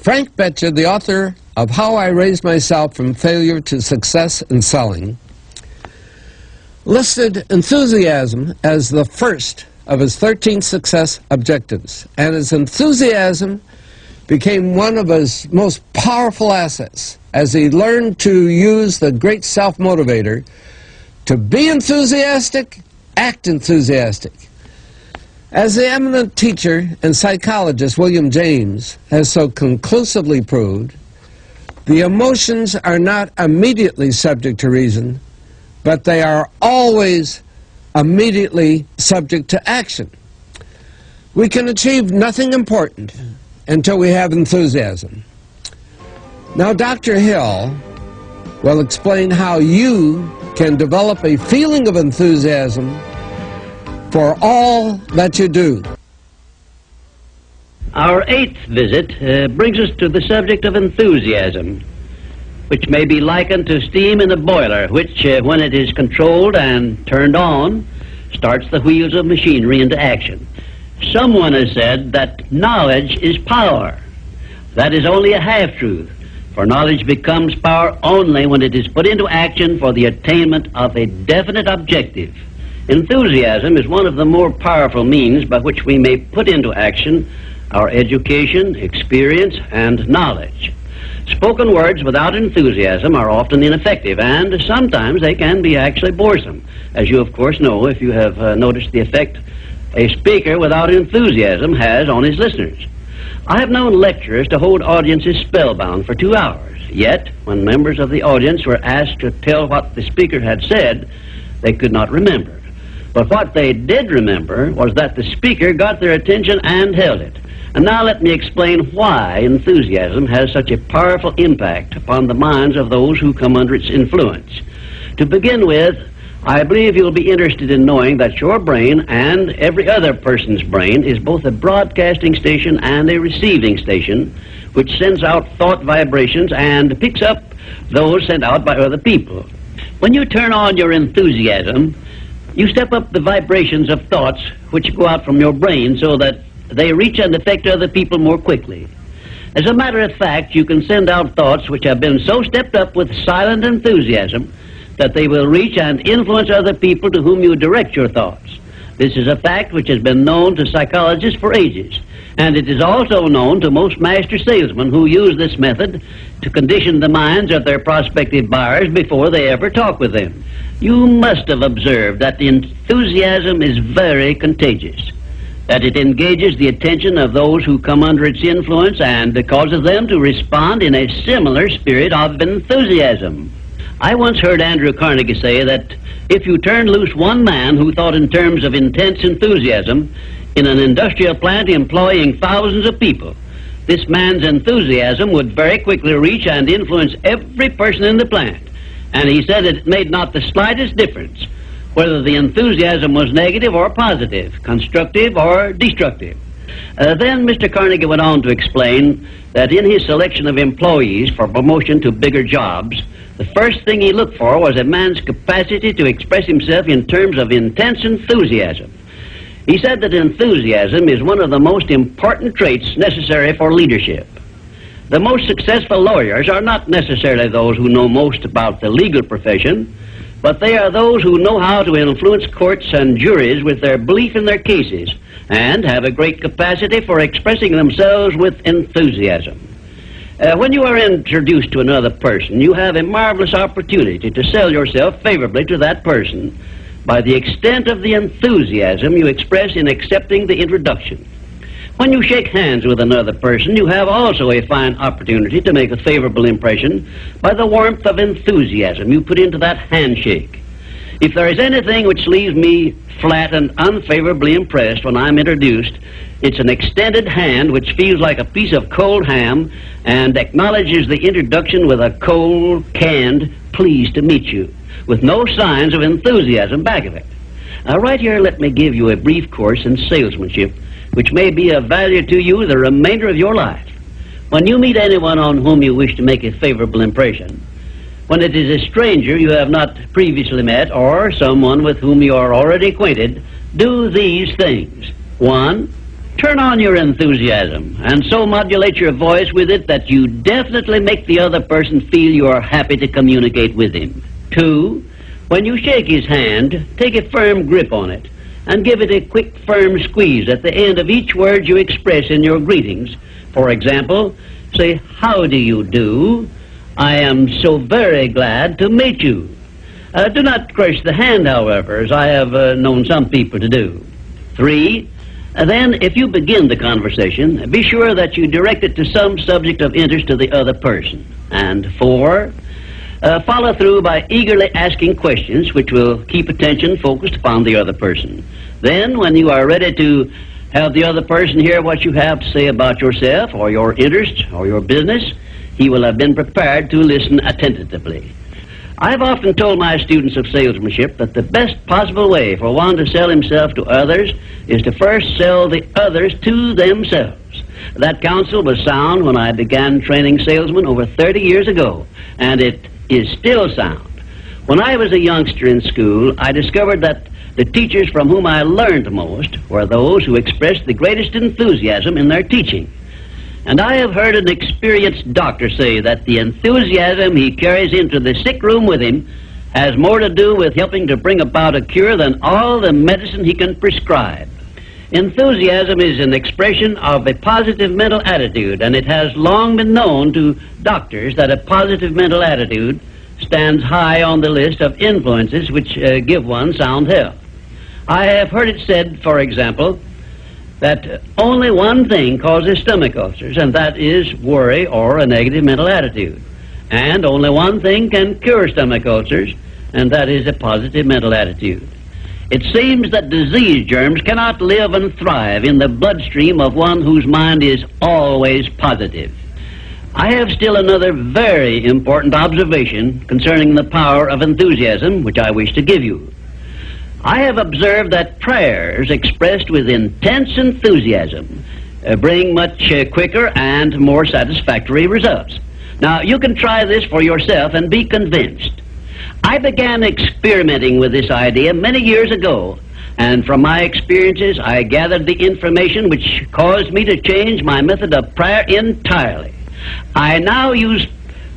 Frank Betcher, the author of How I Raised Myself from Failure to Success in Selling, listed enthusiasm as the first of his 13 success objectives, and his enthusiasm became one of his most powerful assets as he learned to use the great self-motivator to be enthusiastic, act enthusiastic. As the eminent teacher and psychologist William James has so conclusively proved, the emotions are not immediately subject to reason, but they are always immediately subject to action. We can achieve nothing important until we have enthusiasm. Now, Dr. Hill will explain how you can develop a feeling of enthusiasm for all that you do. Our 8th visit brings us to the subject of enthusiasm, which may be likened to steam in a boiler, which, when it is controlled and turned on, starts the wheels of machinery into action. Someone has said that knowledge is power. That is only a half-truth, for knowledge becomes power only when it is put into action for the attainment of a definite objective. Enthusiasm is one of the more powerful means by which we may put into action our education, experience, and knowledge. Spoken words without enthusiasm are often ineffective, and sometimes they can be actually boresome, as you of course know if you have noticed the effect a speaker without enthusiasm has on his listeners. I have known lecturers to hold audiences spellbound for 2 hours, yet when members of the audience were asked to tell what the speaker had said, they could not remember. But what they did remember was that the speaker got their attention and held it. And now let me explain why enthusiasm has such a powerful impact upon the minds of those who come under its influence. To begin with, I believe you'll be interested in knowing that your brain and every other person's brain is both a broadcasting station and a receiving station, which sends out thought vibrations and picks up those sent out by other people. When you turn on your enthusiasm, you step up the vibrations of thoughts which go out from your brain so that they reach and affect other people more quickly. As a matter of fact, you can send out thoughts which have been so stepped up with silent enthusiasm that they will reach and influence other people to whom you direct your thoughts. This is a fact which has been known to psychologists for ages, and it is also known to most master salesmen who use this method to condition the minds of their prospective buyers before they ever talk with them. You must have observed that enthusiasm is very contagious, that it engages the attention of those who come under its influence and causes them to respond in a similar spirit of enthusiasm. I once heard Andrew Carnegie say that if you turned loose one man who thought in terms of intense enthusiasm in an industrial plant employing thousands of people, this man's enthusiasm would very quickly reach and influence every person in the plant. And he said that it made not the slightest difference whether the enthusiasm was negative or positive, constructive or destructive. Then Mr. Carnegie went on to explain that in his selection of employees for promotion to bigger jobs, the first thing he looked for was a man's capacity to express himself in terms of intense enthusiasm. He said that enthusiasm is one of the most important traits necessary for leadership. The most successful lawyers are not necessarily those who know most about the legal profession, but they are those who know how to influence courts and juries with their belief in their cases and have a great capacity for expressing themselves with enthusiasm. When you are introduced to another person, you have a marvelous opportunity to sell yourself favorably to that person by the extent of the enthusiasm you express in accepting the introduction. When you shake hands with another person, you have also a fine opportunity to make a favorable impression by the warmth of enthusiasm you put into that handshake. If there is anything which leaves me flat and unfavorably impressed when I'm introduced, it's an extended hand which feels like a piece of cold ham and acknowledges the introduction with a cold, canned, pleased to meet you, with no signs of enthusiasm back of it. Now, right here, let me give you a brief course in salesmanship, which may be of value to you the remainder of your life. When you meet anyone on whom you wish to make a favorable impression, when it is a stranger you have not previously met or someone with whom you are already acquainted, do these things. 1, Turn on your enthusiasm and so modulate your voice with it that you definitely make the other person feel you are happy to communicate with him. 2, when you shake his hand, take a firm grip on it and give it a quick, firm squeeze at the end of each word you express in your greetings. For example, say, "How do you do? I am so very glad to meet you." Do not crush the hand, however, as I have known some people to do. 3, then, if you begin the conversation, be sure that you direct it to some subject of interest to the other person. And 4, follow through by eagerly asking questions which will keep attention focused upon the other person. Then, when you are ready to have the other person hear what you have to say about yourself or your interest or your business, he will have been prepared to listen attentively. I've often told my students of salesmanship that the best possible way for one to sell himself to others is to first sell the others to themselves. That counsel was sound when I began training salesmen over 30 years ago, and it is still sound. When I was a youngster in school, I discovered that the teachers from whom I learned most were those who expressed the greatest enthusiasm in their teaching. And I have heard an experienced doctor say that the enthusiasm he carries into the sick room with him has more to do with helping to bring about a cure than all the medicine he can prescribe. Enthusiasm is an expression of a positive mental attitude, and it has long been known to doctors that a positive mental attitude stands high on the list of influences which give one sound health. I have heard it said, for example, that only one thing causes stomach ulcers, and that is worry or a negative mental attitude. And only one thing can cure stomach ulcers, and that is a positive mental attitude. It seems that disease germs cannot live and thrive in the bloodstream of one whose mind is always positive. I have still another very important observation concerning the power of enthusiasm, which I wish to give you. I have observed that prayers expressed with intense enthusiasm bring much quicker and more satisfactory results. Now, you can try this for yourself and be convinced. I began experimenting with this idea many years ago, and from my experiences, I gathered the information which caused me to change my method of prayer entirely. I now use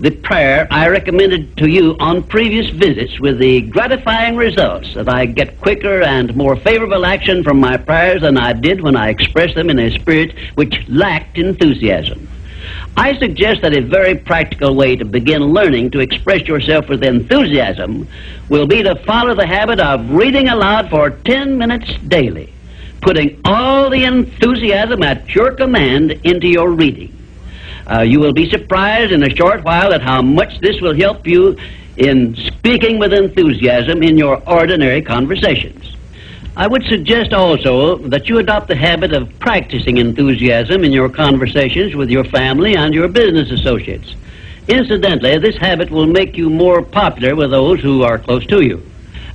the prayer I recommended to you on previous visits, with the gratifying results that I get quicker and more favorable action from my prayers than I did when I expressed them in a spirit which lacked enthusiasm. I suggest that a very practical way to begin learning to express yourself with enthusiasm will be to follow the habit of reading aloud for 10 minutes daily, putting all the enthusiasm at your command into your reading. You will be surprised in a short while at how much this will help you in speaking with enthusiasm in your ordinary conversations. I would suggest also that you adopt the habit of practicing enthusiasm in your conversations with your family and your business associates. Incidentally, this habit will make you more popular with those who are close to you.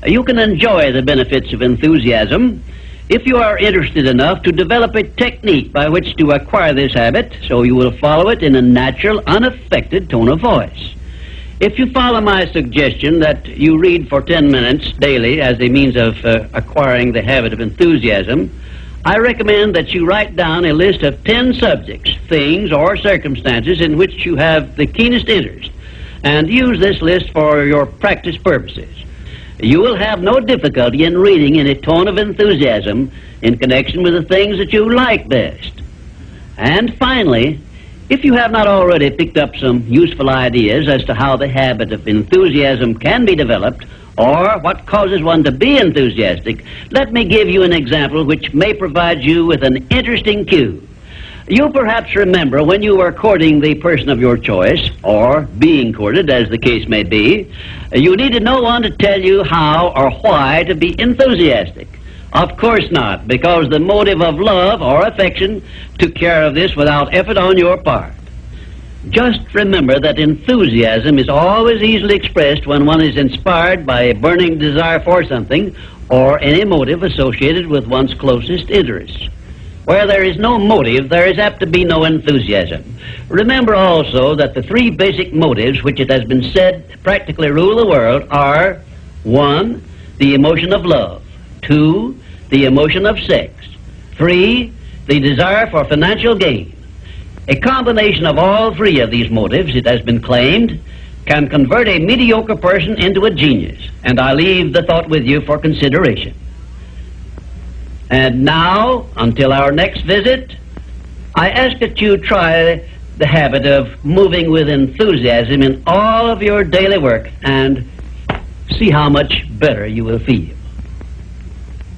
You can enjoy the benefits of enthusiasm if you are interested enough to develop a technique by which to acquire this habit, so you will follow it in a natural, unaffected tone of voice. If you follow my suggestion that you read for 10 minutes daily as a means of acquiring the habit of enthusiasm, I recommend that you write down a list of 10 subjects, things, or circumstances in which you have the keenest interest, and use this list for your practice purposes. You will have no difficulty in reading in a tone of enthusiasm in connection with the things that you like best. And finally, if you have not already picked up some useful ideas as to how the habit of enthusiasm can be developed, or what causes one to be enthusiastic, let me give you an example which may provide you with an interesting cue. You perhaps remember when you were courting the person of your choice, or being courted, as the case may be, you needed no one to tell you how or why to be enthusiastic. Of course not, because the motive of love or affection took care of this without effort on your part. Just remember that enthusiasm is always easily expressed when one is inspired by a burning desire for something or any motive associated with one's closest interests. Where there is no motive, there is apt to be no enthusiasm. Remember also that the three basic motives which it has been said practically rule the world are: 1, the emotion of love; 2, the emotion of sex; 3, the desire for financial gain. A combination of all three of these motives, it has been claimed, can convert a mediocre person into a genius, and I leave the thought with you for consideration. And now, until our next visit, I ask that you try the habit of moving with enthusiasm in all of your daily work and see how much better you will feel.